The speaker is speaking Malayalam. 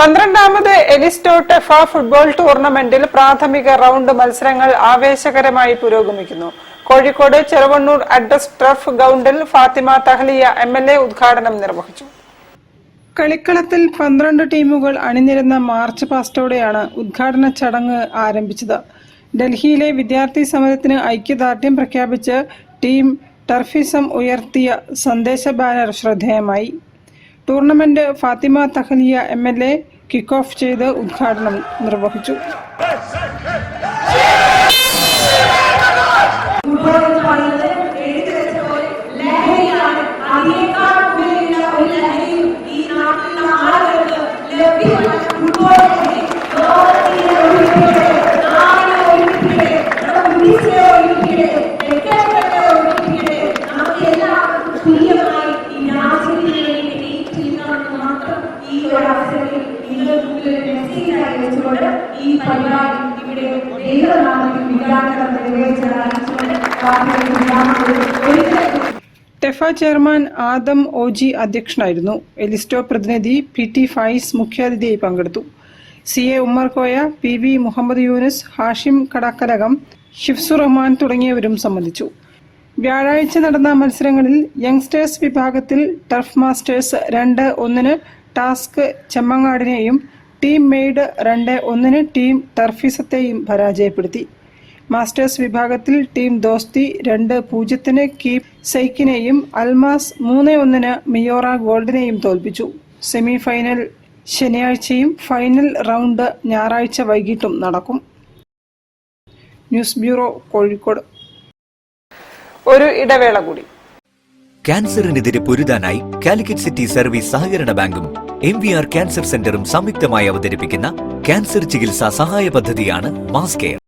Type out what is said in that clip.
12ാമത് എലിസ്റ്റോ ടെഫ ഫുട്ബോൾ ടൂർണമെന്റിൽ പ്രാഥമിക റൗണ്ട് മത്സരങ്ങൾ ആവേശകരമായി പുരോഗമിക്കുന്നു. കോഴിക്കോട് ചെറുവണ്ണൂർ അഡ്രസ് ടർഫ് ഗ്രൗണ്ടിൽ ഫാത്തിമ തഹ്ലിയ MLA ഉദ്ഘാടനം നിർവഹിച്ചു. കളിക്കളത്തിൽ 12 ടീമുകൾ അണിനിരന്ന മാർച്ച് പാസ്റ്റോടെയാണ് ഉദ്ഘാടന ചടങ്ങ് ആരംഭിച്ചത്. ഡൽഹിയിലെ വിദ്യാർത്ഥി സമരത്തിന് ഐക്യദാർഢ്യം പ്രഖ്യാപിച്ച് ടീം ടർഫിസം ഉയർത്തിയ സന്ദേശ ബാനർ ശ്രദ്ധേയമായി. Tournament Fathima Thahiliya MLA kick off ചെയ്ത് ഉദ്ഘാടനം നിർവഹിച്ചു. ടെഫ ചെയർമാൻ ആദം OG അധ്യക്ഷനായിരുന്നു. എലിസ്റ്റോ പ്രതിനിധി PT ഫൈസ് മുഖ്യാതിഥിയായി പങ്കെടുത്തു. CA ഉമ്മർ കോയ, PV മുഹമ്മദ് യൂനിസ്, ഹാഷിം കടക്കലകം, ഹിഫ്സുർ റഹ്മാൻ തുടങ്ങിയവരും സംബന്ധിച്ചു. വ്യാഴാഴ്ച നടന്ന മത്സരങ്ങളിൽ യങ്സ്റ്റേഴ്സ് വിഭാഗത്തിൽ ടർഫ് മാസ്റ്റേഴ്സ് 2-1 ടാസ്ക് ചെമ്മങ്ങാടിനെയും ടീം മെയ്ഡ് 2-1 ടീം ടർഫിസത്തെയും പരാജയപ്പെടുത്തി. മാസ്റ്റേഴ്സ് വിഭാഗത്തിൽ ടീം ദോസ്തി 2-0 കീപ് സൈക്കിനെയും അൽമാസ് 3-1 മിയോറ ഗോൾഡിനെയും തോൽപ്പിച്ചു. സെമി ഫൈനൽ ശനിയാഴ്ചയും ഫൈനൽ റൗണ്ട് ഞായറാഴ്ച വൈകിട്ടും നടക്കും. News bureau, Kozhikode. ഒരു ഇടവേള കൂടി. ക്യാൻസറിനെതിരെ പൊരുതാനായി കാലിക്കറ്റ് സിറ്റി സർവീസ് സഹകരണ ബാങ്കും MVR ക്യാൻസർ സെന്ററും സംയുക്തമായി അവതരിപ്പിക്കുന്ന ക്യാൻസർ ചികിത്സാ സഹായ പദ്ധതിയാണ് മാസ് കെയർ.